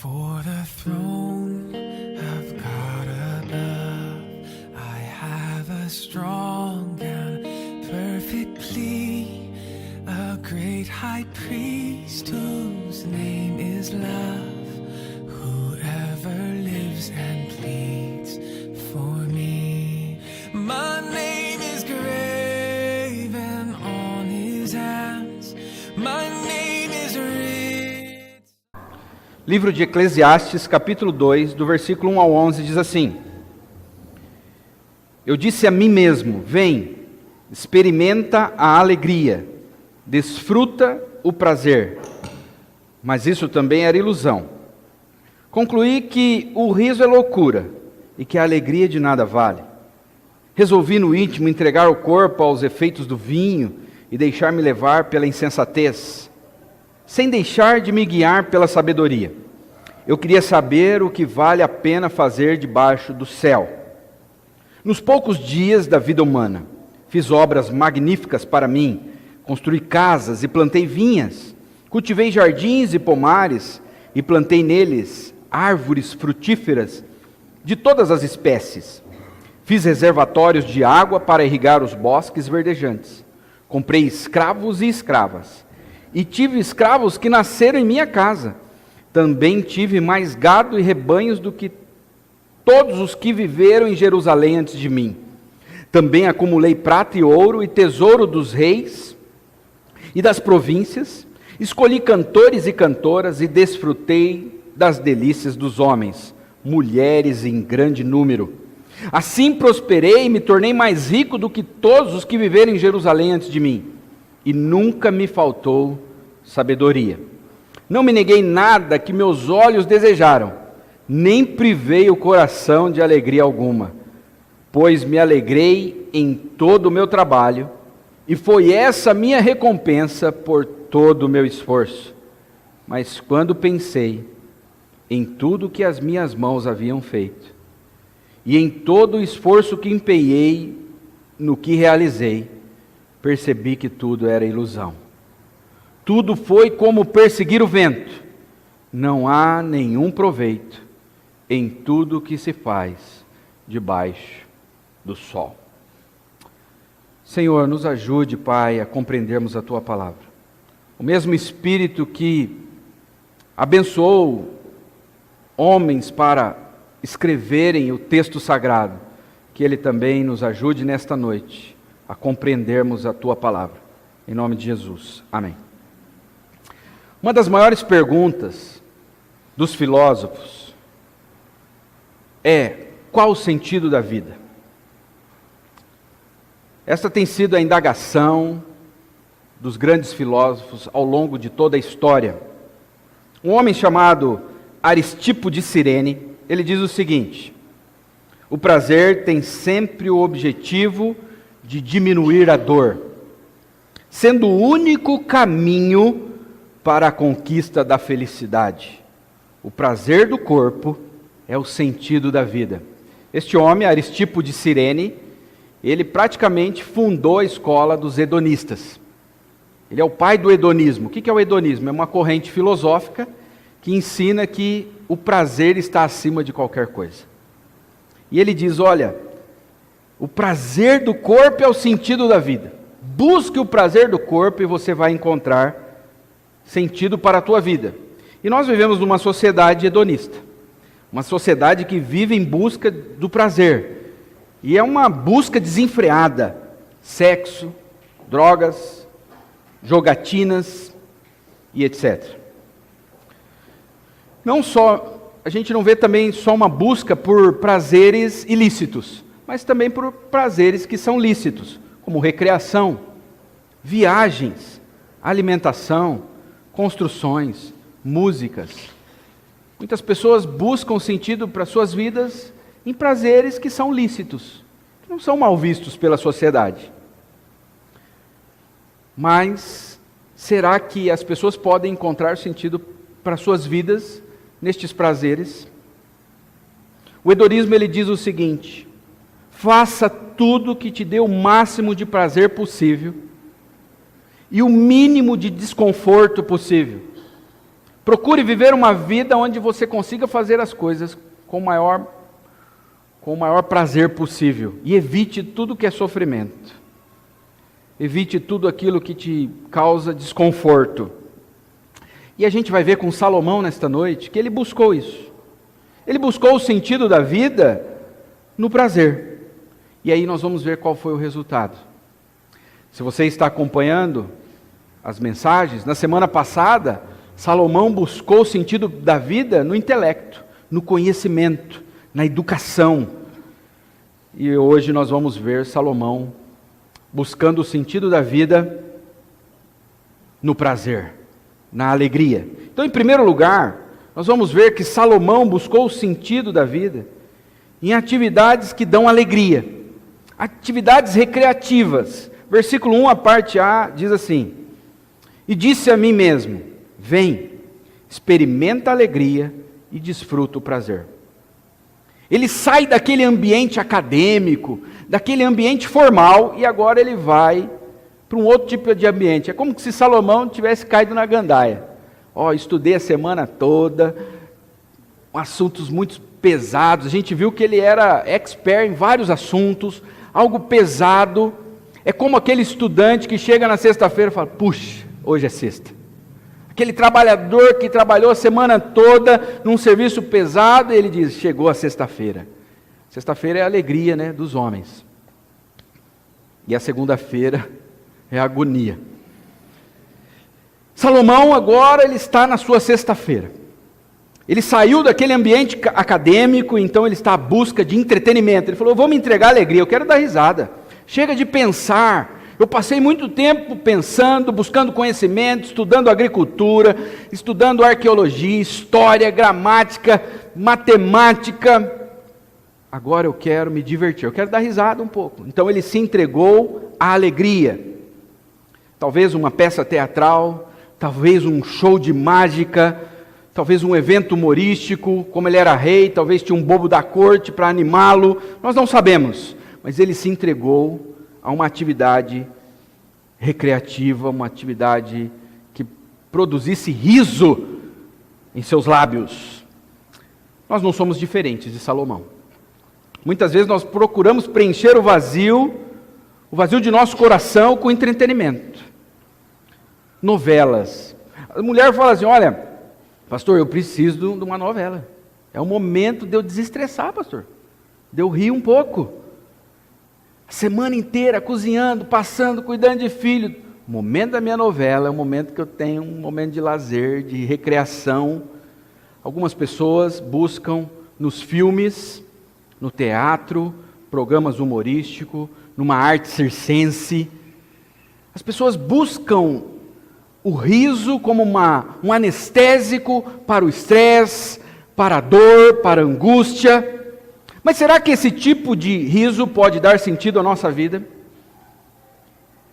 For the throne of God above, I have a strong and perfect plea, a great high priest whose name is love, whoever lives and pleads for me. My name is graven on his hands, my name is written. Livro de Eclesiastes, capítulo 2, do versículo 1 ao 11, diz assim: Eu disse a mim mesmo, vem, experimenta a alegria, desfruta o prazer. Mas isso também era ilusão. Concluí que o riso é loucura e que a alegria de nada vale. Resolvi no íntimo entregar o corpo aos efeitos do vinho e deixar-me levar pela insensatez, sem deixar de me guiar pela sabedoria. Eu queria saber o que vale a pena fazer debaixo do céu. Nos poucos dias da vida humana, fiz obras magníficas para mim, construí casas e plantei vinhas, cultivei jardins e pomares e plantei neles árvores frutíferas de todas as espécies. Fiz reservatórios de água para irrigar os bosques verdejantes. Comprei escravos e escravas. E tive escravos que nasceram em minha casa. Também tive mais gado e rebanhos do que todos os que viveram em Jerusalém antes de mim. Também acumulei prata e ouro e tesouro dos reis e das províncias. Escolhi cantores e cantoras e desfrutei das delícias dos homens, mulheres em grande número. Assim prosperei e me tornei mais rico do que todos os que viveram em Jerusalém antes de mim. E nunca me faltou sabedoria. Não me neguei nada que meus olhos desejaram, nem privei o coração de alegria alguma, pois me alegrei em todo o meu trabalho, e foi essa minha recompensa por todo o meu esforço. Mas quando pensei em tudo que as minhas mãos haviam feito, e em todo o esforço que empenhei no que realizei, percebi que tudo era ilusão. Tudo foi como perseguir o vento. Não há nenhum proveito em tudo que se faz debaixo do sol. Senhor, nos ajude, Pai, a compreendermos a Tua palavra. O mesmo Espírito que abençoou homens para escreverem o texto sagrado, que Ele também nos ajude nesta noite a compreendermos a Tua palavra. Em nome de Jesus. Amém. Uma das maiores perguntas dos filósofos é: qual o sentido da vida? Esta tem sido a indagação dos grandes filósofos ao longo de toda a história. Um homem chamado Aristipo de Cirene, ele diz o seguinte: o prazer tem sempre o objetivo de diminuir a dor, sendo o único caminho para a conquista da felicidade. O prazer do corpo é o sentido da vida. Este homem, Aristipo de Cirene, ele praticamente fundou a escola dos hedonistas. Ele é o pai do hedonismo. O que é o hedonismo? É uma corrente filosófica que ensina que o prazer está acima de qualquer coisa. E ele diz, olha, o prazer do corpo é o sentido da vida. Busque o prazer do corpo e você vai encontrar sentido para a tua vida. E nós vivemos numa sociedade hedonista. Uma sociedade que vive em busca do prazer. E é uma busca desenfreada. Sexo, drogas, jogatinas e etc. Não só, a gente não vê também só uma busca por prazeres ilícitos, mas também por prazeres que são lícitos, como recreação, viagens, alimentação, construções, músicas. Muitas pessoas buscam sentido para suas vidas em prazeres que são lícitos, que não são mal vistos pela sociedade. Mas será que as pessoas podem encontrar sentido para suas vidas nestes prazeres? O hedonismo, ele diz o seguinte: faça tudo que te dê o máximo de prazer possível e o mínimo de desconforto possível. Procure viver uma vida onde você consiga fazer as coisas com o maior prazer possível. E evite tudo que é sofrimento. Evite tudo aquilo que te causa desconforto. E a gente vai ver com Salomão nesta noite que ele buscou isso. Ele buscou o sentido da vida no prazer. E aí nós vamos ver qual foi o resultado. Se você está acompanhando as mensagens, na semana passada, Salomão buscou o sentido da vida no intelecto, no conhecimento, na educação. E hoje nós vamos ver Salomão buscando o sentido da vida no prazer, na alegria. Então, em primeiro lugar, nós vamos ver que Salomão buscou o sentido da vida em atividades que dão alegria, atividades recreativas. Versículo 1, a parte A, diz assim: e disse a mim mesmo, vem, experimenta a alegria e desfruta o prazer. Ele sai daquele ambiente acadêmico, daquele ambiente formal, e agora ele vai para um outro tipo de ambiente. É como se Salomão tivesse caído na gandaia. Estudei a semana toda, assuntos muito pesados. A gente viu que ele era expert em vários assuntos, algo pesado. É como aquele estudante que chega na sexta-feira e fala, puxa, hoje é sexta. Aquele trabalhador que trabalhou a semana toda num serviço pesado, e ele diz, chegou a sexta-feira. Sexta-feira é a alegria, né, dos homens. E a segunda-feira é a agonia. Salomão agora ele está na sua sexta-feira. Ele saiu daquele ambiente acadêmico, então ele está à busca de entretenimento. Ele falou, eu vou me entregar à alegria, eu quero dar risada. Chega de pensar. Eu passei muito tempo pensando, buscando conhecimento, estudando agricultura, estudando arqueologia, história, gramática, matemática. Agora eu quero me divertir, eu quero dar risada um pouco. Então ele se entregou à alegria. Talvez uma peça teatral, talvez um show de mágica, talvez um evento humorístico, como ele era rei, talvez tinha um bobo da corte para animá-lo, nós não sabemos. Mas ele se entregou a uma atividade recreativa, uma atividade que produzisse riso em seus lábios. Nós não somos diferentes de Salomão. Muitas vezes nós procuramos preencher o vazio de nosso coração com entretenimento. Novelas. A mulher fala assim, olha, pastor, eu preciso de uma novela. É o momento de eu desestressar, pastor. De eu rir um pouco. Semana inteira cozinhando, passando, cuidando de filho. O momento da minha novela é o momento que eu tenho um momento de lazer, de recreação. Algumas pessoas buscam nos filmes, no teatro, programas humorísticos, numa arte circense. As pessoas buscam o riso como um anestésico para o estresse, para a dor, para a angústia. Mas será que esse tipo de riso pode dar sentido à nossa vida?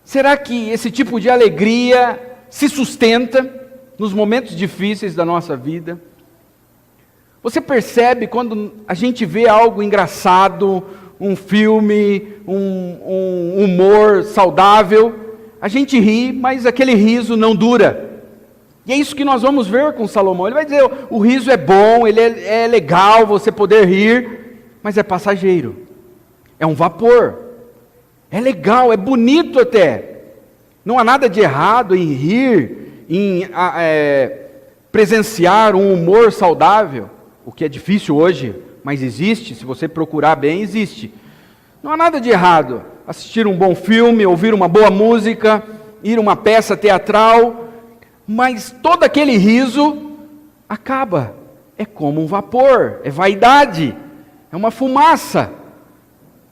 Será que esse tipo de alegria se sustenta nos momentos difíceis da nossa vida? Você percebe quando a gente vê algo engraçado, um filme, um humor saudável, a gente ri, mas aquele riso não dura. E é isso que nós vamos ver com Salomão. Ele vai dizer, o riso é bom, ele é legal você poder rir, mas é passageiro, é um vapor, é legal, é bonito até. Não há nada de errado em rir, em presenciar um humor saudável, o que é difícil hoje, mas existe, se você procurar bem, existe. Não há nada de errado assistir um bom filme, ouvir uma boa música, ir a uma peça teatral, mas todo aquele riso acaba, é como um vapor, é vaidade. É uma fumaça.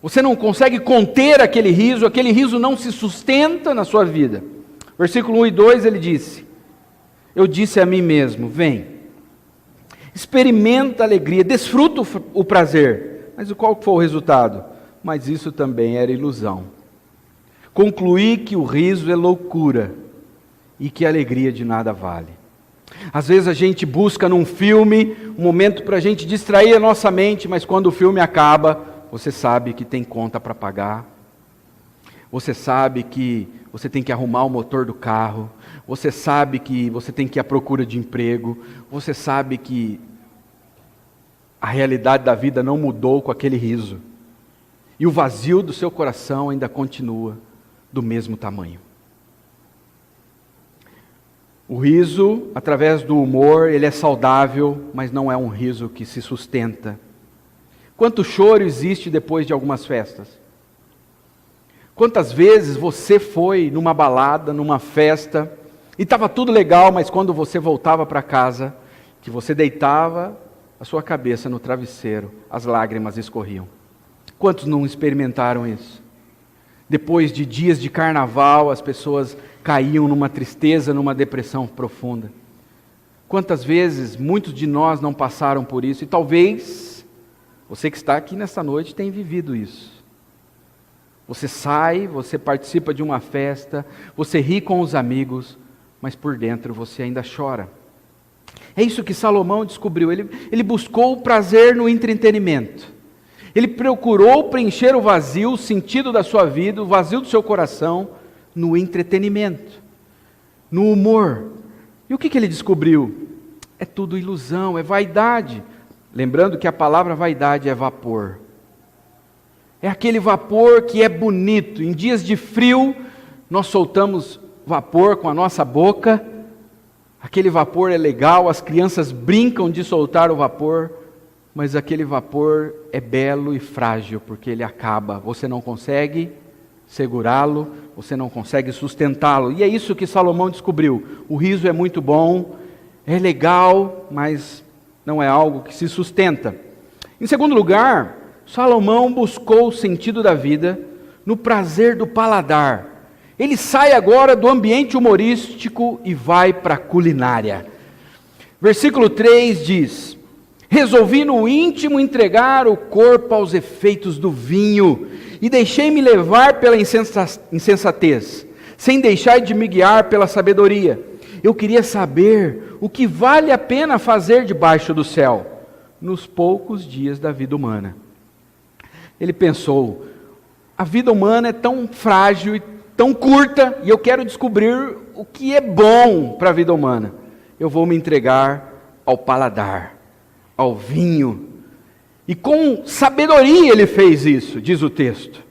Você não consegue conter aquele riso não se sustenta na sua vida. Versículo 1 e 2 ele disse, eu disse a mim mesmo, vem, experimenta a alegria, desfruta o prazer. Mas qual foi o resultado? Mas isso também era ilusão. Concluí que o riso é loucura e que a alegria de nada vale. Às vezes a gente busca num filme um momento para a gente distrair a nossa mente, mas quando o filme acaba, você sabe que tem conta para pagar, você sabe que você tem que arrumar o motor do carro, você sabe que você tem que ir à procura de emprego, você sabe que a realidade da vida não mudou com aquele riso. E o vazio do seu coração ainda continua do mesmo tamanho. O riso, através do humor, ele é saudável, mas não é um riso que se sustenta. Quanto choro existe depois de algumas festas? Quantas vezes você foi numa balada, numa festa, e estava tudo legal, mas quando você voltava para casa, que você deitava a sua cabeça no travesseiro, as lágrimas escorriam. Quantos não experimentaram isso? Depois de dias de carnaval, as pessoas caíam numa tristeza, numa depressão profunda. Quantas vezes muitos de nós não passaram por isso, e talvez você que está aqui nesta noite tenha vivido isso. Você sai, você participa de uma festa, você ri com os amigos, mas por dentro você ainda chora. É isso que Salomão descobriu. Ele buscou o prazer no entretenimento. Ele procurou preencher o vazio, o sentido da sua vida, o vazio do seu coração, no entretenimento, no humor. E o que ele descobriu? É tudo ilusão, é vaidade. Lembrando que a palavra vaidade é vapor. É aquele vapor que é bonito. Em dias de frio, nós soltamos vapor com a nossa boca. Aquele vapor é legal, as crianças brincam de soltar o vapor, mas aquele vapor é belo e frágil, porque ele acaba. Você não consegue segurá-lo, você não consegue sustentá-lo. E é isso que Salomão descobriu. O riso é muito bom, é legal, mas não é algo que se sustenta. Em segundo lugar, Salomão buscou o sentido da vida no prazer do paladar. Ele sai agora do ambiente humorístico e vai para a culinária. Versículo 3 diz: resolvi no íntimo entregar o corpo aos efeitos do vinho, e deixei-me levar pela insensatez, sem deixar de me guiar pela sabedoria. Eu queria saber o que vale a pena fazer debaixo do céu, nos poucos dias da vida humana. Ele pensou, a vida humana é tão frágil e tão curta, e eu quero descobrir o que é bom para a vida humana. Eu vou me entregar ao paladar, ao vinho. E com sabedoria ele fez isso, diz o texto.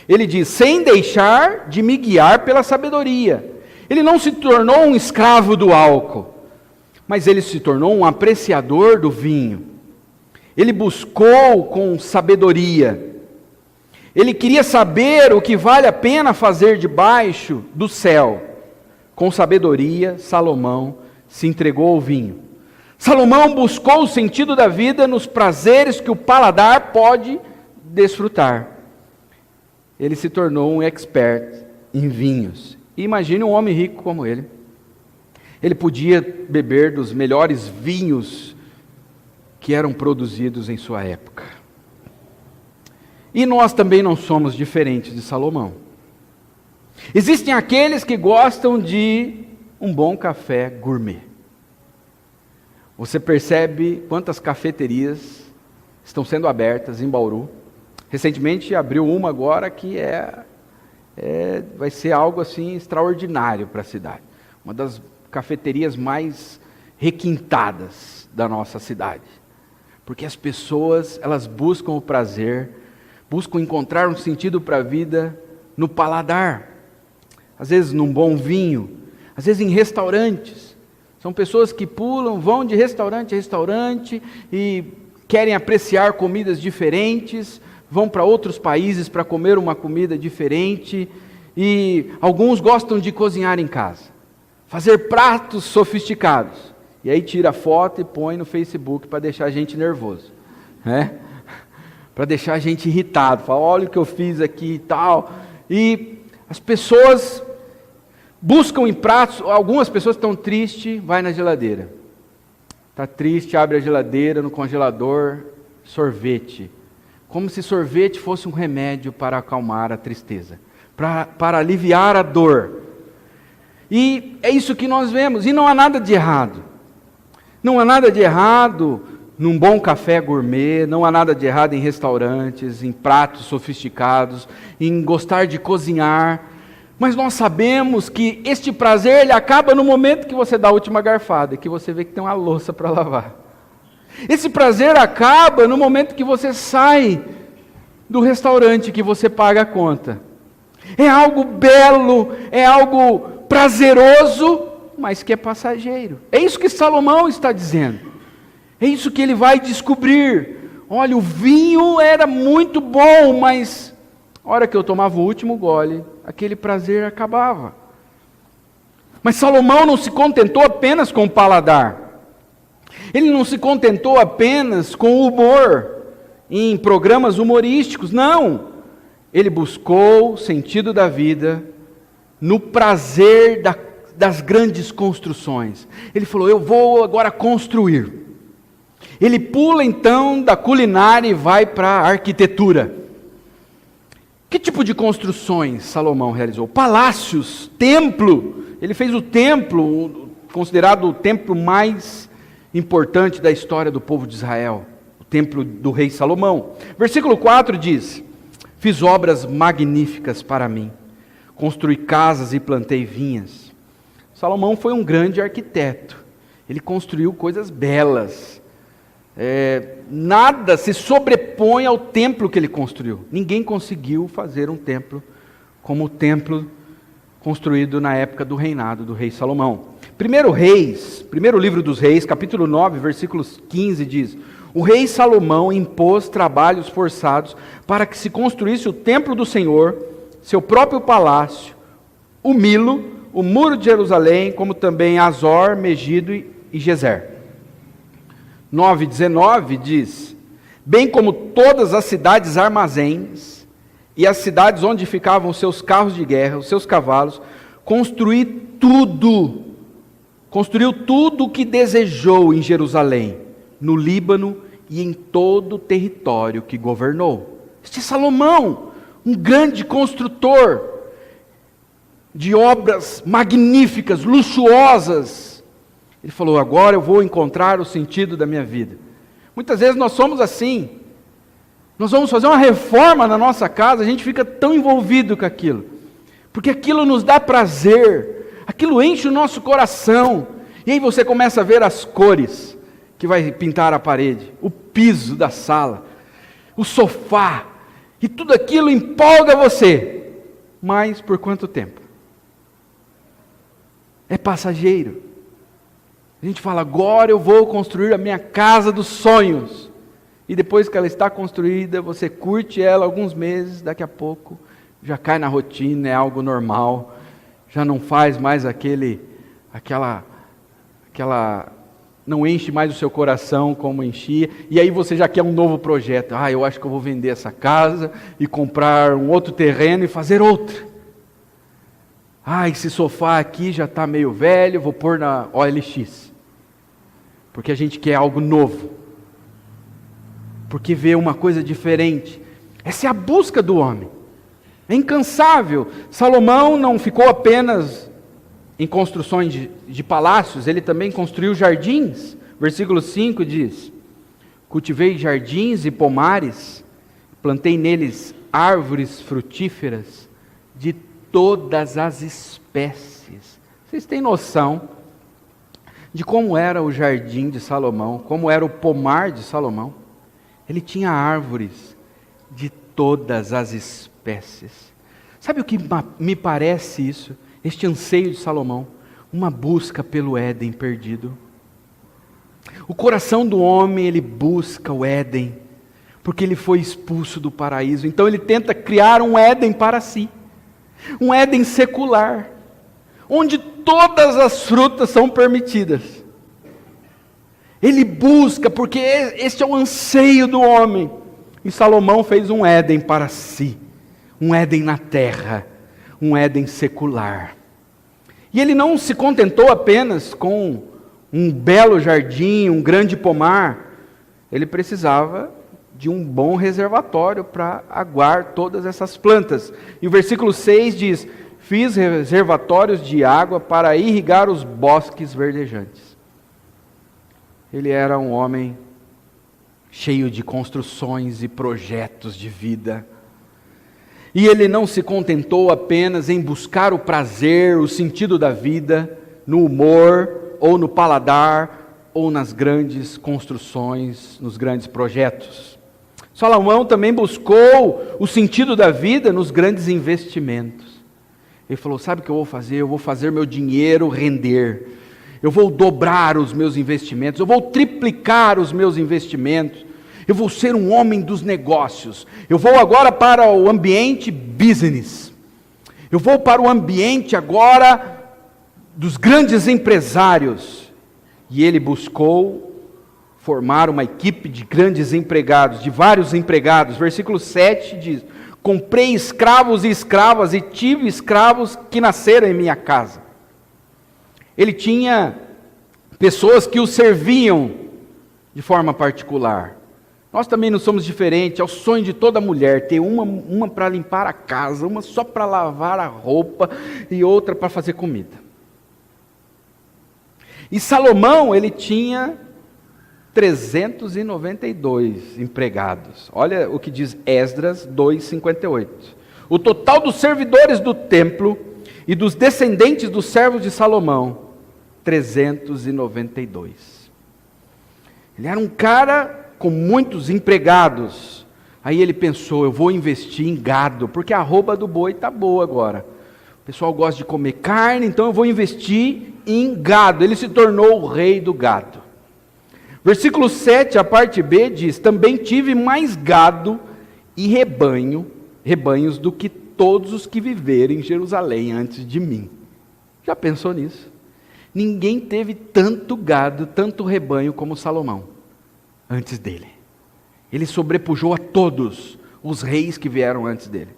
Ele diz, sem deixar de me guiar pela sabedoria. Ele não se tornou um escravo do álcool, mas ele se tornou um apreciador do vinho. Ele buscou com sabedoria. Ele queria saber o que vale a pena fazer debaixo do céu. Com sabedoria, Salomão se entregou ao vinho. Salomão buscou o sentido da vida nos prazeres que o paladar pode desfrutar. Ele se tornou um expert em vinhos. E imagine um homem rico como ele. Ele podia beber dos melhores vinhos que eram produzidos em sua época. E nós também não somos diferentes de Salomão. Existem aqueles que gostam de um bom café gourmet. Você percebe quantas cafeterias estão sendo abertas em Bauru. Recentemente abriu uma agora que vai ser algo assim extraordinário para a cidade. Uma das cafeterias mais requintadas da nossa cidade. Porque as pessoas, elas buscam o prazer, buscam encontrar um sentido para a vida no paladar. Às vezes num bom vinho, às vezes em restaurantes. São pessoas que pulam, vão de restaurante a restaurante e querem apreciar comidas diferentes, vão para outros países para comer uma comida diferente, e alguns gostam de cozinhar em casa, fazer pratos sofisticados, e aí tira foto e põe no Facebook para deixar a gente nervoso, né? Para deixar a gente irritado, fala, olha o que eu fiz aqui e tal, e as pessoas buscam em pratos, algumas pessoas estão tristes, vai na geladeira. Está triste, abre a geladeira, no congelador, sorvete. Como se sorvete fosse um remédio para acalmar a tristeza, para aliviar a dor. E é isso que nós vemos, e não há nada de errado. Não há nada de errado num bom café gourmet, não há nada de errado em restaurantes, em pratos sofisticados, em gostar de cozinhar. Mas nós sabemos que este prazer ele acaba no momento que você dá a última garfada, que você vê que tem uma louça para lavar. Esse prazer acaba no momento que você sai do restaurante, que você paga a conta. É algo belo, é algo prazeroso, mas que é passageiro. É isso que Salomão está dizendo. É isso que ele vai descobrir. Olha, o vinho era muito bom, mas a hora que eu tomava o último gole, aquele prazer acabava. Mas Salomão não se contentou apenas com o paladar. Ele não se contentou apenas com o humor em programas humorísticos. Não! Ele buscou o sentido da vida no prazer das grandes construções. Ele falou, eu vou agora construir. Ele pula então da culinária e vai para a arquitetura. Que tipo de construções Salomão realizou? Palácios, templo. Ele fez o templo, considerado o templo mais importante da história do povo de Israel. O templo do rei Salomão. Versículo 4 diz, fiz obras magníficas para mim. Construí casas e plantei vinhas. Salomão foi um grande arquiteto. Ele construiu coisas belas. Nada se sobrepõe ao templo que ele construiu. Ninguém conseguiu fazer um templo como o templo construído na época do reinado do rei Salomão. Primeiro livro dos Reis, capítulo 9, versículos 15 diz, o rei Salomão impôs trabalhos forçados para que se construísse o templo do Senhor, seu próprio palácio, o Milo, o muro de Jerusalém, como também Azor, Megido e Gezer. 9:19 diz, bem como todas as cidades armazéns e as cidades onde ficavam os seus carros de guerra, os seus cavalos, construiu tudo o que desejou em Jerusalém, no Líbano e em todo o território que governou. Este é Salomão, um grande construtor de obras magníficas, luxuosas. Ele falou, agora eu vou encontrar o sentido da minha vida. Muitas vezes nós somos assim. Nós vamos fazer uma reforma na nossa casa, a gente fica tão envolvido com aquilo. Porque aquilo nos dá prazer, aquilo enche o nosso coração. E aí você começa a ver as cores que vai pintar a parede, o piso da sala, o sofá, e tudo aquilo empolga você. Mas por quanto tempo? É passageiro. A gente fala, agora eu vou construir a minha casa dos sonhos. E depois que ela está construída, você curte ela alguns meses, daqui a pouco já cai na rotina, é algo normal. Já não faz mais aquela não enche mais o seu coração como enchia. E aí você já quer um novo projeto. Eu acho que eu vou vender essa casa e comprar um outro terreno e fazer outra. Esse sofá aqui já está meio velho, vou pôr na OLX. Porque a gente quer algo novo. Porque vê uma coisa diferente. Essa é a busca do homem. É incansável. Salomão não ficou apenas em construções de palácios, ele também construiu jardins. Versículo 5 diz, cultivei jardins e pomares, plantei neles árvores frutíferas de todas as espécies. Vocês têm noção de como era o jardim de Salomão, como era o pomar de Salomão? Ele tinha árvores de todas as espécies. Sabe o que me parece isso? Este anseio de Salomão, uma busca pelo Éden perdido. O coração do homem, ele busca o Éden, porque ele foi expulso do paraíso. Então ele tenta criar um Éden para si. Um Éden secular, onde todas as frutas são permitidas. Ele busca, porque este é o anseio do homem. E Salomão fez um Éden para si, um Éden na terra, um Éden secular. E ele não se contentou apenas com um belo jardim, um grande pomar. Ele precisava de um bom reservatório para aguar todas essas plantas. E o versículo 6 diz, fiz reservatórios de água para irrigar os bosques verdejantes. Ele era um homem cheio de construções e projetos de vida. E ele não se contentou apenas em buscar o prazer, o sentido da vida, no humor, ou no paladar, ou nas grandes construções, nos grandes projetos. Salomão também buscou o sentido da vida nos grandes investimentos. Ele falou, sabe o que eu vou fazer? Eu vou fazer meu dinheiro render. Eu vou dobrar os meus investimentos, eu vou triplicar os meus investimentos. Eu vou ser um homem dos negócios. Eu vou agora para o ambiente business. Eu vou para o ambiente agora dos grandes empresários. E ele buscou formar uma equipe de grandes empregados, de vários empregados. Versículo 7 diz, comprei escravos e escravas e tive escravos que nasceram em minha casa. Ele tinha pessoas que o serviam de forma particular. Nós também não somos diferentes, é o sonho de toda mulher, ter uma para limpar a casa, uma só para lavar a roupa e outra para fazer comida. E Salomão, ele tinha 392 empregados. Olha o que diz Esdras 2:58. O total dos servidores do templo e dos descendentes dos servos de Salomão, 392. Ele era um cara com muitos empregados. Aí ele pensou, eu vou investir em gado, porque a arroba do boi está boa agora. O pessoal gosta de comer carne, então eu vou investir em gado. Ele se tornou o rei do gado. Versículo 7, a parte B diz, também tive mais gado e rebanhos do que todos os que viveram em Jerusalém antes de mim. Já pensou nisso? Ninguém teve tanto gado, tanto rebanho como Salomão antes dele. Ele sobrepujou a todos os reis que vieram antes dele.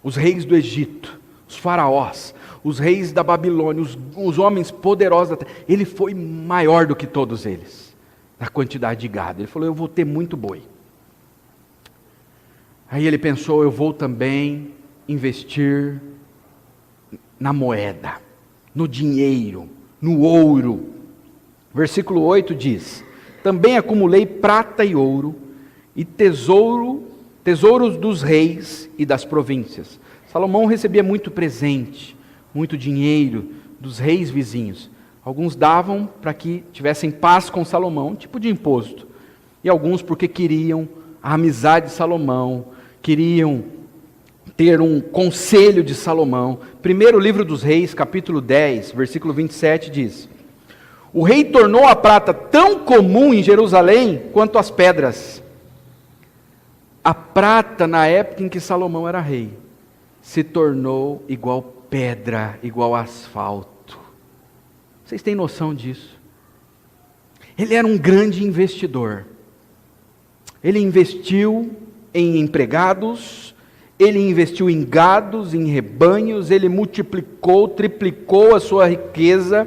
Os reis do Egito, os faraós, os reis da Babilônia, os homens poderosos da terra. Ele foi maior do que todos eles, na quantidade de gado. Ele falou, eu vou ter muito boi. Aí ele pensou, eu vou também investir na moeda, no dinheiro, no ouro. Versículo 8 diz, também acumulei prata e ouro, e tesouros dos reis e das províncias. Salomão recebia muito presente, muito dinheiro dos reis vizinhos. Alguns davam para que tivessem paz com Salomão, tipo de imposto. E alguns porque queriam a amizade de Salomão, queriam ter um conselho de Salomão. Primeiro livro dos reis, capítulo 10, versículo 27 diz, o rei tornou a prata tão comum em Jerusalém quanto as pedras. A prata, na época em que Salomão era rei, se tornou igual pedra, igual asfalto. Vocês têm noção disso? Ele era um grande investidor. Ele investiu em empregados, ele investiu em gados, em rebanhos, ele multiplicou, triplicou a sua riqueza.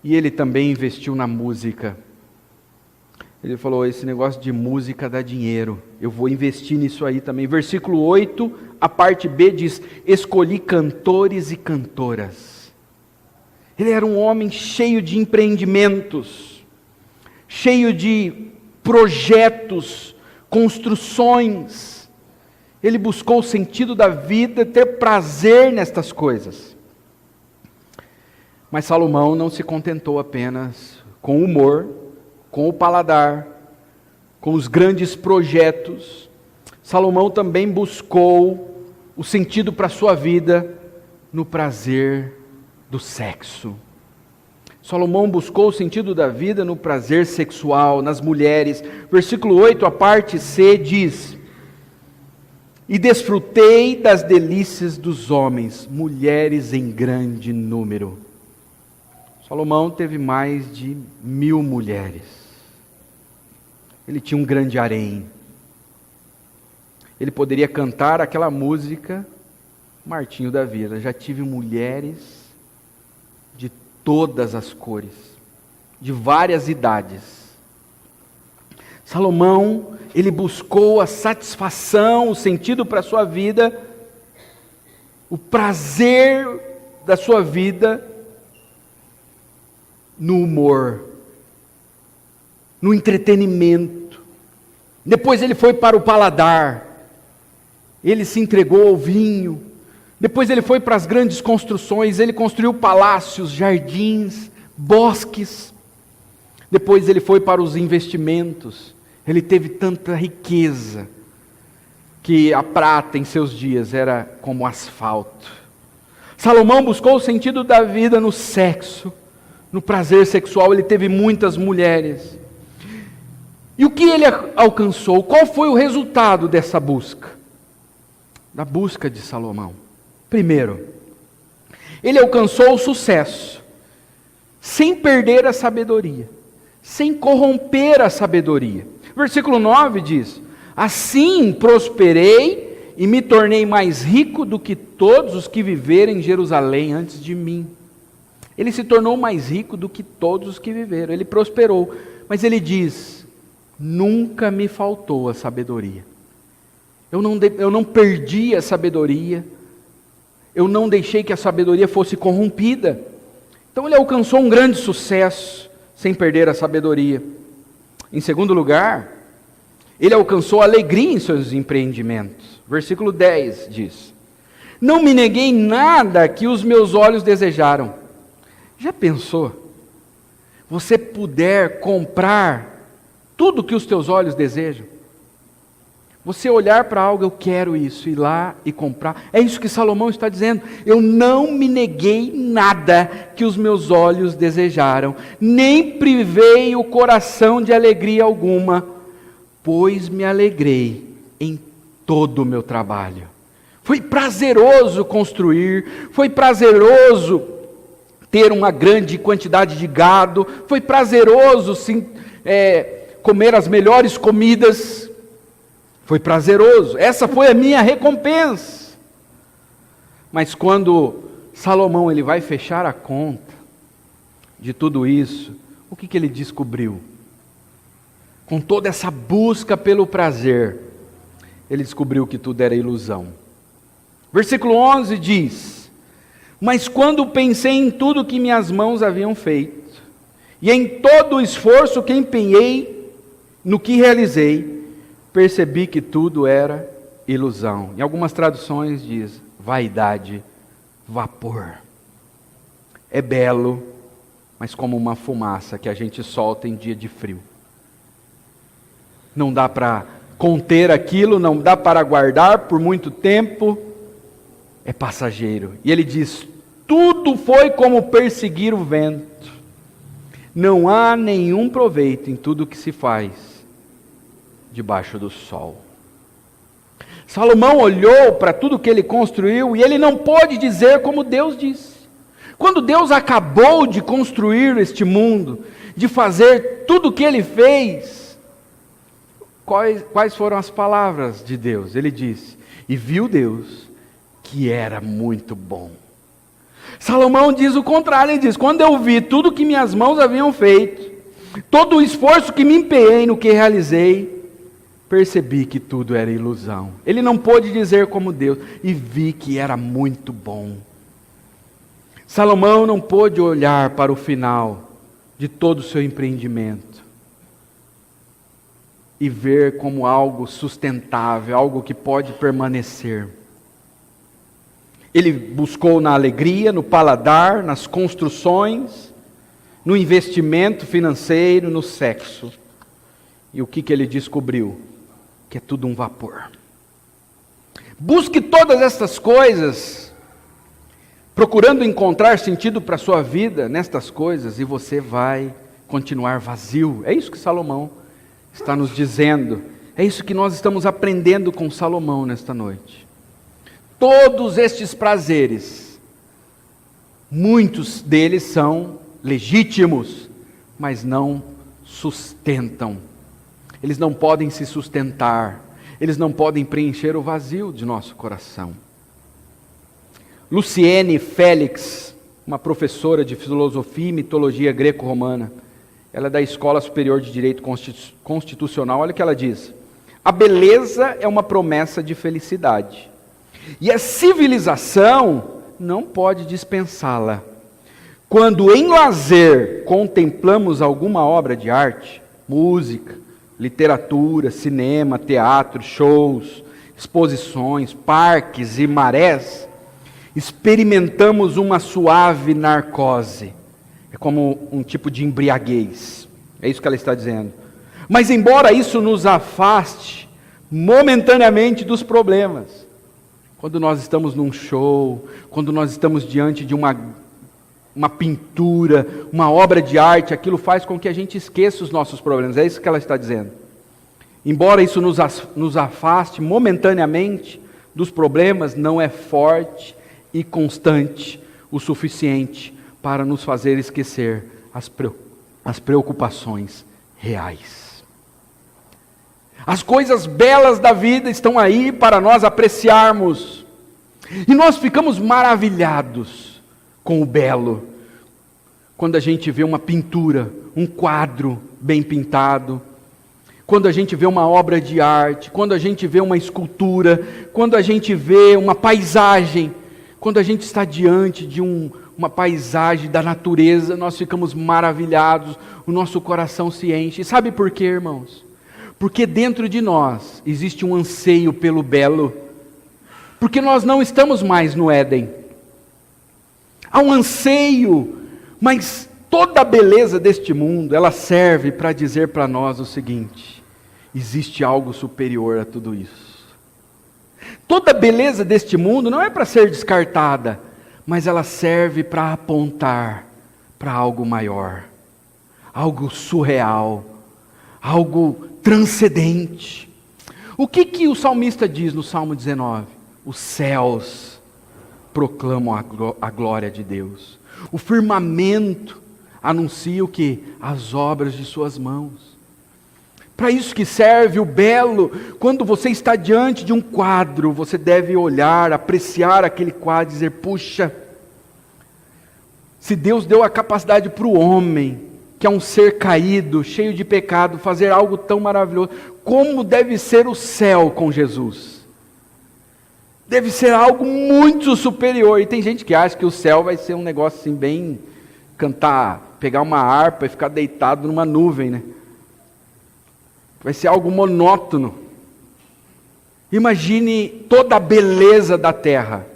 E ele também investiu na música. Ele falou, esse negócio de música dá dinheiro, eu vou investir nisso aí também. Versículo 8, a parte B diz, escolhi cantores e cantoras. Ele era um homem cheio de empreendimentos, cheio de projetos, construções. Ele buscou o sentido da vida, ter prazer nestas coisas. Mas Salomão não se contentou apenas com o humor, com o paladar, com os grandes projetos. Salomão também buscou o sentido para a sua vida no prazer do sexo. Salomão buscou o sentido da vida no prazer sexual, nas mulheres. Versículo 8, a parte C diz, e desfrutei das delícias dos homens, mulheres em grande número. Salomão teve mais de 1000 mulheres. Ele tinha um grande harém. Ele poderia cantar aquela música, Martinho da Vila, já tive mulheres de todas as cores, de várias idades. Salomão, ele buscou a satisfação, o sentido para a sua vida, o prazer da sua vida, no humor, no entretenimento. Depois ele foi para o paladar. Ele se entregou ao vinho. Depois ele foi para as grandes construções, ele construiu palácios, jardins, bosques. Depois ele foi para os investimentos. Ele teve tanta riqueza que a prata em seus dias era como asfalto. Salomão buscou o sentido da vida no sexo, no prazer sexual. Ele teve muitas mulheres. E o que ele alcançou? Qual foi o resultado dessa busca? Da busca de Salomão. Primeiro, ele alcançou o sucesso, sem perder a sabedoria, sem corromper a sabedoria. Versículo 9 diz: assim prosperei e me tornei mais rico do que todos os que viveram em Jerusalém antes de mim. Ele se tornou mais rico do que todos os que viveram, ele prosperou. Mas ele diz: nunca me faltou a sabedoria. Eu não perdi a sabedoria. Eu não deixei que a sabedoria fosse corrompida. Então ele alcançou um grande sucesso, sem perder a sabedoria. Em segundo lugar, ele alcançou alegria em seus empreendimentos. Versículo 10 diz: não me neguei nada que os meus olhos desejaram. Já pensou? Você puder comprar tudo que os teus olhos desejam? Você olhar para algo, eu quero isso, ir lá e comprar. É isso que Salomão está dizendo. Eu não me neguei nada que os meus olhos desejaram, nem privei o coração de alegria alguma, pois me alegrei em todo o meu trabalho. Foi prazeroso construir, foi prazeroso ter uma grande quantidade de gado, foi prazeroso comer as melhores comidas. Foi prazeroso, essa foi a minha recompensa. Mas quando Salomão ele vai fechar a conta de tudo isso, o que ele descobriu? Com toda essa busca pelo prazer, ele descobriu que tudo era ilusão. Versículo 11 diz: mas quando pensei em tudo que minhas mãos haviam feito, e em todo o esforço que empenhei no que realizei, percebi que tudo era ilusão. Em algumas traduções diz vaidade, vapor. É belo, mas como uma fumaça que a gente solta em dia de frio. Não dá para conter aquilo, não dá para guardar por muito tempo. É passageiro. E ele diz: tudo foi como perseguir o vento. Não há nenhum proveito em tudo que se faz debaixo do sol. Salomão olhou para tudo que ele construiu e ele não pôde dizer como Deus disse. Quando Deus acabou de construir este mundo, de fazer tudo o que ele fez, quais foram as palavras de Deus? Ele disse: e viu Deus que era muito bom. Salomão diz o contrário, ele diz: quando eu vi tudo que minhas mãos haviam feito, todo o esforço que me empenhei no que realizei, percebi que tudo era ilusão. Ele não pôde dizer como Deus, e vi que era muito bom. Salomão não pôde olhar para o final de todo o seu empreendimento e ver como algo sustentável, algo que pode permanecer. Ele buscou na alegria, no paladar, nas construções, no investimento financeiro, no sexo. E o que ele descobriu? Que é tudo um vapor. Busque todas essas coisas, procurando encontrar sentido para a sua vida nestas coisas, e você vai continuar vazio. É isso que Salomão está nos dizendo. É isso que nós estamos aprendendo com Salomão nesta noite. Todos estes prazeres, muitos deles são legítimos, mas não sustentam. Eles não podem se sustentar, eles não podem preencher o vazio de nosso coração. Luciene Félix, uma professora de filosofia e mitologia greco-romana, ela é da Escola Superior de Direito Constitucional, olha o que ela diz: a beleza é uma promessa de felicidade, e a civilização não pode dispensá-la. Quando em lazer contemplamos alguma obra de arte, música, literatura, cinema, teatro, shows, exposições, parques e marés, experimentamos uma suave narcose. É como um tipo de embriaguez. É isso que ela está dizendo. Mas embora isso nos afaste momentaneamente dos problemas, quando nós estamos num show, quando nós estamos diante de uma pintura, uma obra de arte, aquilo faz com que a gente esqueça os nossos problemas. É isso que ela está dizendo. Embora isso nos afaste momentaneamente dos problemas, não é forte e constante o suficiente para nos fazer esquecer as preocupações reais. As coisas belas da vida estão aí para nós apreciarmos. E nós ficamos maravilhados com o belo. Quando a gente vê uma pintura, um quadro bem pintado, quando a gente vê uma obra de arte, quando a gente vê uma escultura, quando a gente vê uma paisagem, quando a gente está diante de uma paisagem da natureza, nós ficamos maravilhados, o nosso coração se enche. E sabe por quê, irmãos? Porque dentro de nós existe um anseio pelo belo, porque nós não estamos mais no Éden. Há um anseio, mas toda a beleza deste mundo, ela serve para dizer para nós o seguinte: existe algo superior a tudo isso. Toda a beleza deste mundo não é para ser descartada, mas ela serve para apontar para algo maior, algo surreal, algo transcendente. O que o salmista diz no Salmo 19? Os céus proclamam a glória de Deus. O firmamento anuncia o que? As obras de suas mãos. Para isso que serve o belo. Quando você está diante de um quadro, você deve olhar, apreciar aquele quadro e dizer: puxa, se Deus deu a capacidade para o homem, que é um ser caído, cheio de pecado, fazer algo tão maravilhoso, como deve ser o céu com Jesus? Deve ser algo muito superior. E tem gente que acha que o céu vai ser um negócio assim bem, cantar, pegar uma harpa e ficar deitado numa nuvem, né? Vai ser algo monótono. Imagine toda a beleza da terra,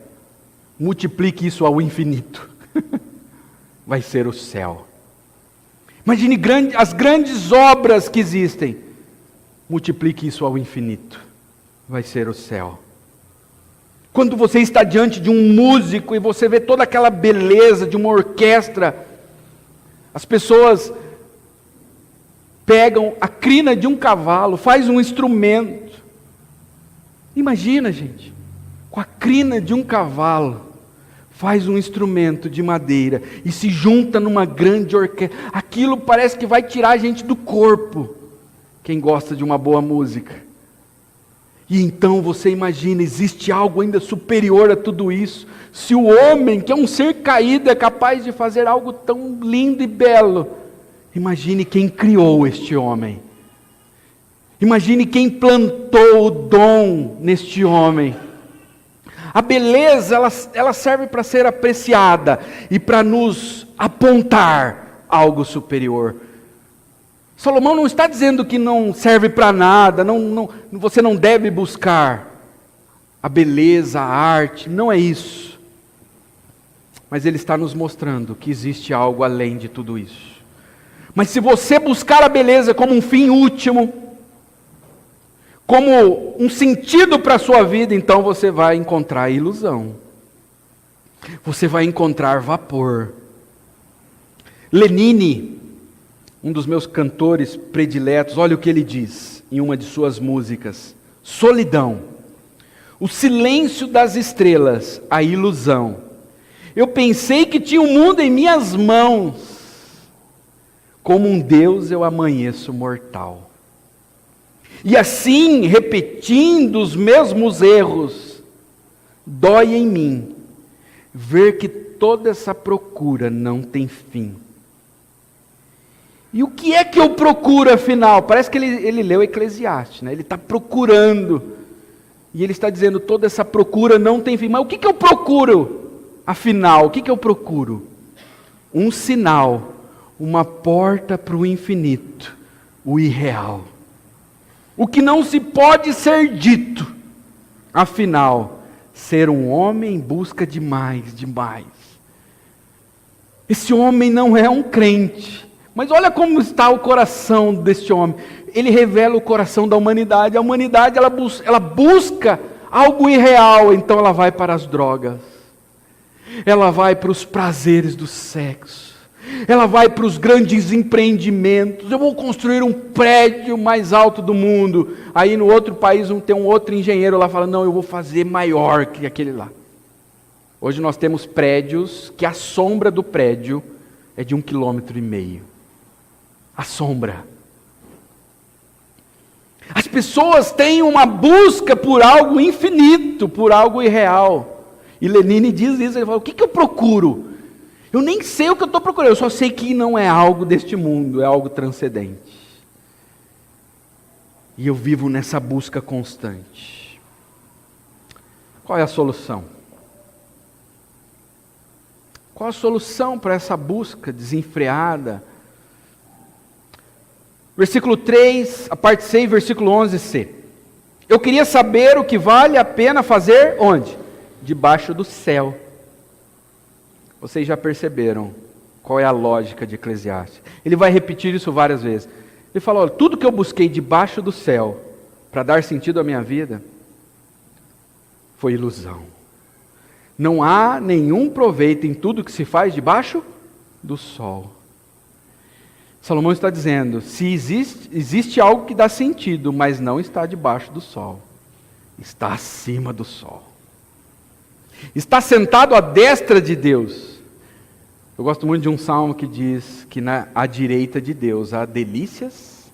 multiplique isso ao infinito. Vai ser o céu. Imagine as grandes obras que existem, multiplique isso ao infinito, vai ser o céu. Quando você está diante de um músico e você vê toda aquela beleza de uma orquestra, as pessoas pegam a crina de um cavalo, faz um instrumento. Imagina, gente, com a crina de um cavalo, faz um instrumento de madeira e se junta numa grande orquestra. Aquilo parece que vai tirar a gente do corpo, quem gosta de uma boa música. E então você imagina, existe algo ainda superior a tudo isso. Se o homem, que é um ser caído, é capaz de fazer algo tão lindo e belo, imagine quem criou este homem. Imagine quem plantou o dom neste homem. A beleza, ela serve para ser apreciada e para nos apontar algo superior. Salomão não está dizendo que não serve para nada, você não deve buscar a beleza, a arte, não é isso. Mas ele está nos mostrando que existe algo além de tudo isso. Mas se você buscar a beleza como um fim último, como um sentido para a sua vida, então você vai encontrar ilusão. Você vai encontrar vapor. Lenine, um dos meus cantores prediletos, olha o que ele diz em uma de suas músicas: solidão, o silêncio das estrelas, a ilusão. Eu pensei que tinha o mundo em minhas mãos, como um Deus eu amanheço mortal. E assim, repetindo os mesmos erros, dói em mim ver que toda essa procura não tem fim. E o que é que eu procuro afinal? Parece que ele leu Eclesiastes, né? Ele está procurando. E ele está dizendo, toda essa procura não tem fim. Mas o que eu procuro afinal? O que eu procuro? Um sinal, uma porta para o infinito, o irreal. O que não se pode ser dito, Afinal, ser um homem em busca de mais, de mais. Esse homem não é um crente, mas olha como está o coração deste homem. Ele revela o coração da humanidade. A humanidade ela busca algo irreal, então ela vai para as drogas. Ela vai para os prazeres do sexo. Ela vai para os grandes empreendimentos. Eu vou construir um prédio mais alto do mundo. Aí no outro país tem um outro engenheiro lá falando, não, eu vou fazer maior que aquele lá. Hoje nós temos prédios que a sombra do prédio é de 1,5 km. A sombra. As pessoas têm uma busca por algo infinito, por algo irreal. E Lenine diz isso, ele fala, o que eu procuro? Eu nem sei o que eu estou procurando, eu só sei que não é algo deste mundo, é algo transcendente. E eu vivo nessa busca constante. Qual é a solução? Qual a solução para essa busca desenfreada? Versículo 3, a parte C, versículo 11c. Eu queria saber o que vale a pena fazer, onde? Debaixo do céu. Vocês já perceberam qual é a lógica de Eclesiastes. Ele vai repetir isso várias vezes. Ele fala, olha, tudo que eu busquei debaixo do céu, para dar sentido à minha vida, foi ilusão. Não há nenhum proveito em tudo que se faz debaixo do sol. Salomão está dizendo, se existe algo que dá sentido, mas não está debaixo do sol, está acima do sol. Está sentado à destra de Deus. Eu gosto muito de um salmo que diz que à direita de Deus há delícias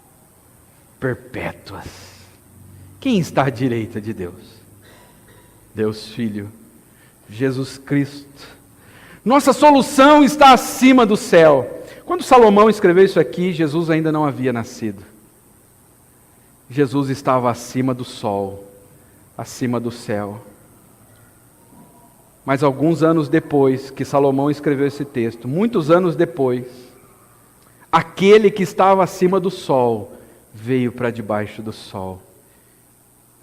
perpétuas. Quem está à direita de Deus? Deus Filho, Jesus Cristo. Nossa solução está acima do céu. Quando Salomão escreveu isso aqui, Jesus ainda não havia nascido. Jesus estava acima do sol, acima do céu. Mas alguns anos depois que Salomão escreveu esse texto, muitos anos depois, aquele que estava acima do sol veio para debaixo do sol.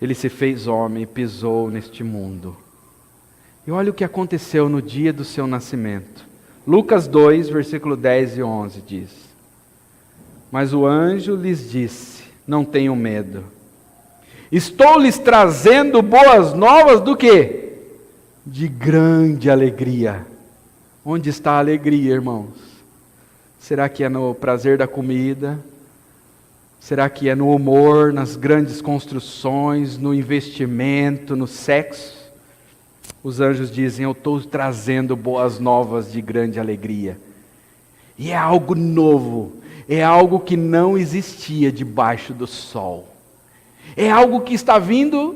Ele se fez homem e pisou neste mundo. E olha o que aconteceu no dia do seu nascimento. Lucas 2, versículo 10 e 11 diz: Mas o anjo lhes disse, não tenham medo. Estou lhes trazendo boas novas do quê? De grande alegria. Onde está a alegria, irmãos? Será que é no prazer da comida? Será que é no humor, nas grandes construções, no investimento, no sexo? Os anjos dizem, eu estou trazendo boas novas de grande alegria. E é algo novo, é algo que não existia debaixo do sol. É algo que está vindo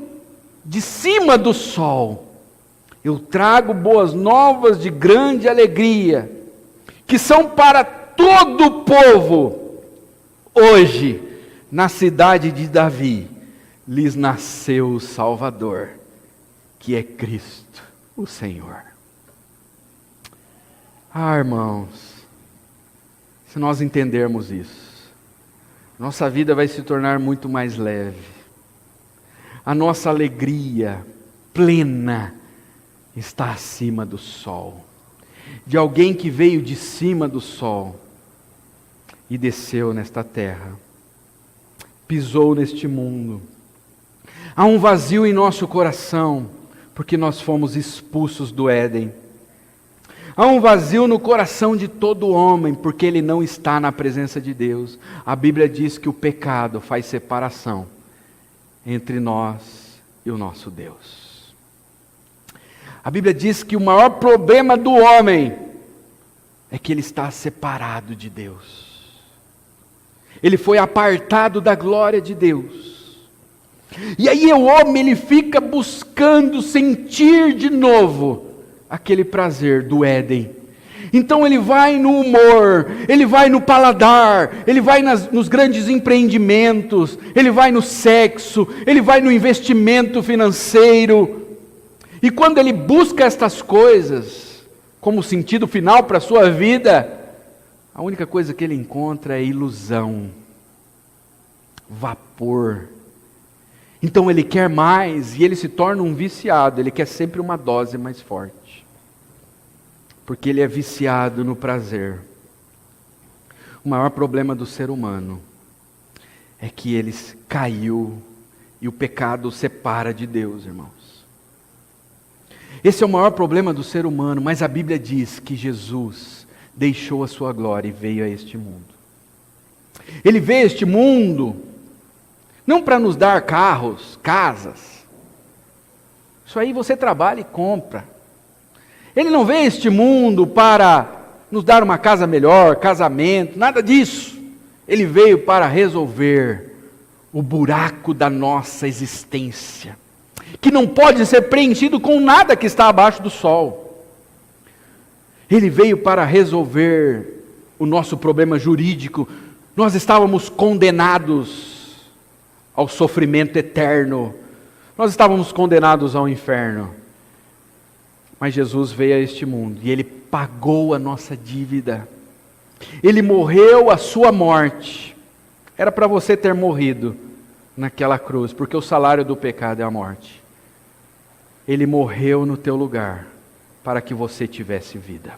de cima do sol. Eu trago boas novas de grande alegria, que são para todo o povo. Hoje, na cidade de Davi, lhes nasceu o Salvador, que é Cristo, o Senhor. Ah, irmãos, se nós entendermos isso, nossa vida vai se tornar muito mais leve. A nossa alegria plena está acima do sol. De alguém que veio de cima do sol e desceu nesta terra, pisou neste mundo. Há um vazio em nosso coração, porque nós fomos expulsos do Éden. Há um vazio no coração de todo homem, porque ele não está na presença de Deus. A Bíblia diz que o pecado faz separação entre nós e o nosso Deus. A Bíblia diz que o maior problema do homem é que ele está separado de Deus. Ele foi apartado da glória de Deus. E aí o homem ele fica buscando sentir de novo aquele prazer do Éden. Então ele vai no humor, ele vai no paladar, ele vai nos grandes empreendimentos, ele vai no sexo, ele vai no investimento financeiro. E quando ele busca estas coisas como sentido final para a sua vida, a única coisa que ele encontra é ilusão, vapor. Então ele quer mais e ele se torna um viciado, ele quer sempre uma dose mais forte. Porque ele é viciado no prazer. O maior problema do ser humano é que ele caiu e o pecado o separa de Deus, irmãos. Esse é o maior problema do ser humano, mas a Bíblia diz que Jesus deixou a sua glória e veio a este mundo. Ele veio a este mundo não para nos dar carros, casas. Isso aí você trabalha e compra. Ele não veio a este mundo para nos dar uma casa melhor, casamento, nada disso. Ele veio para resolver o buraco da nossa existência, que não pode ser preenchido com nada que está abaixo do sol. Ele veio para resolver o nosso problema jurídico. Nós estávamos condenados ao sofrimento eterno. Nós estávamos condenados ao inferno. Mas Jesus veio a este mundo e Ele pagou a nossa dívida. Ele morreu a sua morte. Era para você ter morrido naquela cruz, porque o salário do pecado é a morte. Ele morreu no teu lugar, para que você tivesse vida.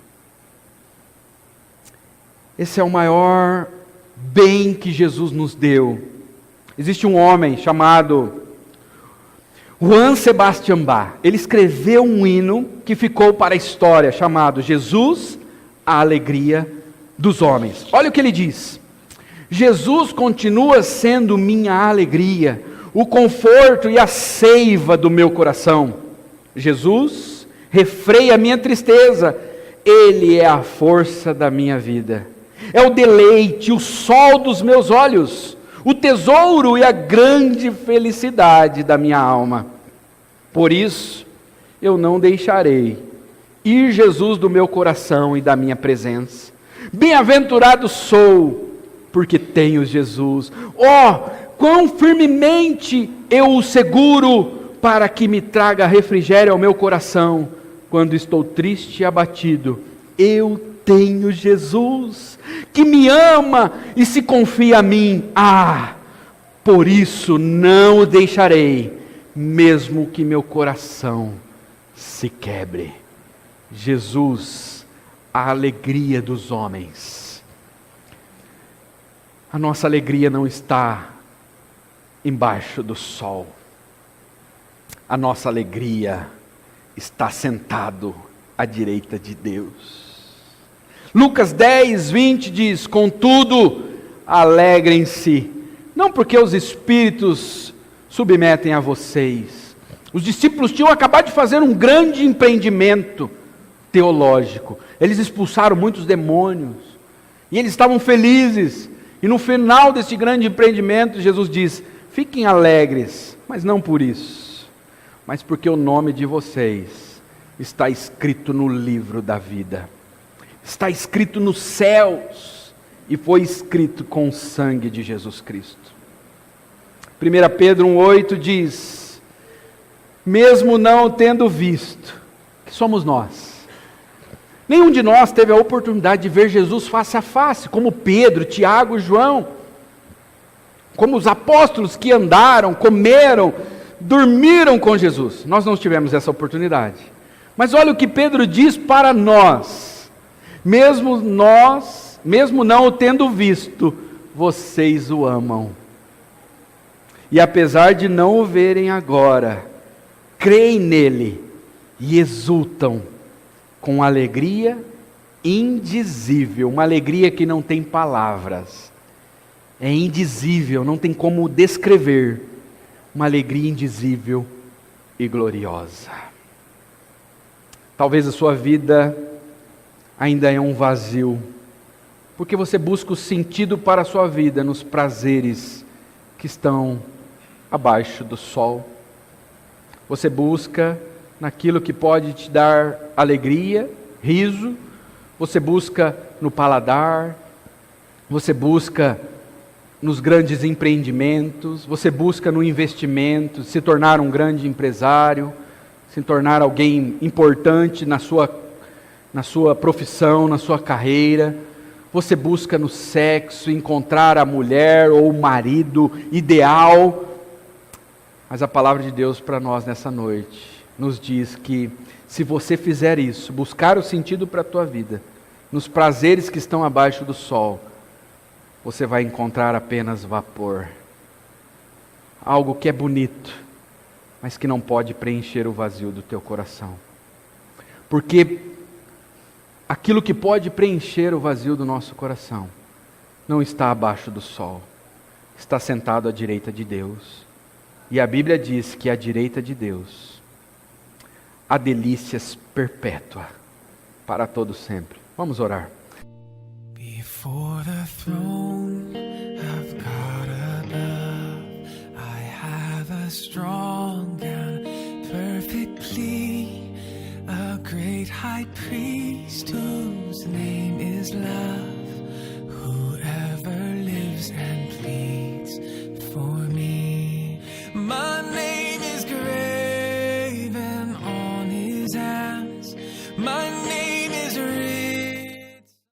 Esse é o maior bem que Jesus nos deu. Existe um homem chamado Johann Sebastian Bach. Ele escreveu um hino que ficou para a história, chamado Jesus, a alegria dos homens. Olha o que ele diz: Jesus continua sendo minha alegria, o conforto e a seiva do meu coração. Jesus refreia a minha tristeza, Ele é a força da minha vida, é o deleite, o sol dos meus olhos, o tesouro e a grande felicidade da minha alma. Por isso, eu não deixarei ir Jesus do meu coração e da minha presença. Bem-aventurado sou, porque tenho Jesus. Oh, quão firmemente eu o seguro, para que me traga refrigério ao meu coração. Quando estou triste e abatido, eu tenho Jesus, que me ama e se confia a mim. Ah, por isso não o deixarei, mesmo que meu coração se quebre. Jesus, a alegria dos homens. A nossa alegria não está embaixo do sol. A nossa alegria está sentado à direita de Deus. Lucas 10, 20 diz: contudo, alegrem-se, não porque os espíritos submetem a vocês. Os discípulos tinham acabado de fazer um grande empreendimento teológico. Eles expulsaram muitos demônios, e eles estavam felizes. E no final desse grande empreendimento, Jesus diz: fiquem alegres, mas não por isso, mas porque o nome de vocês está escrito no livro da vida. Está escrito nos céus e foi escrito com o sangue de Jesus Cristo. 1 Pedro 1,8 diz: mesmo não tendo visto, que somos nós. Nenhum de nós teve a oportunidade de ver Jesus face a face, como Pedro, Tiago e João, como os apóstolos que andaram, comeram, dormiram com Jesus. Nós não tivemos essa oportunidade. Mas olha o que Pedro diz para nós: mesmo não o tendo visto, vocês o amam. E apesar de não o verem agora, creem nele e exultam com alegria indizível, uma alegria que não tem palavras, é indizível, não tem como descrever, uma alegria indizível e gloriosa. Talvez a sua vida ainda é um vazio, porque você busca o sentido para a sua vida nos prazeres que estão abaixo do sol. Você busca naquilo que pode te dar alegria, riso, você busca no paladar, você busca nos grandes empreendimentos, você busca no investimento, se tornar um grande empresário, se tornar alguém importante na sua profissão, na sua carreira. Você busca no sexo encontrar a mulher ou o marido ideal. Mas a palavra de Deus para nós nessa noite nos diz que se você fizer isso, buscar o sentido para a tua vida, nos prazeres que estão abaixo do sol, você vai encontrar apenas vapor. Algo que é bonito, mas que não pode preencher o vazio do teu coração. Porque aquilo que pode preencher o vazio do nosso coração não está abaixo do sol, está sentado à direita de Deus. E a Bíblia diz que à direita de Deus há delícias perpétuas para todo sempre. Vamos orar. Before the throne of God above, I have a strong and perfect plea, a great high priest who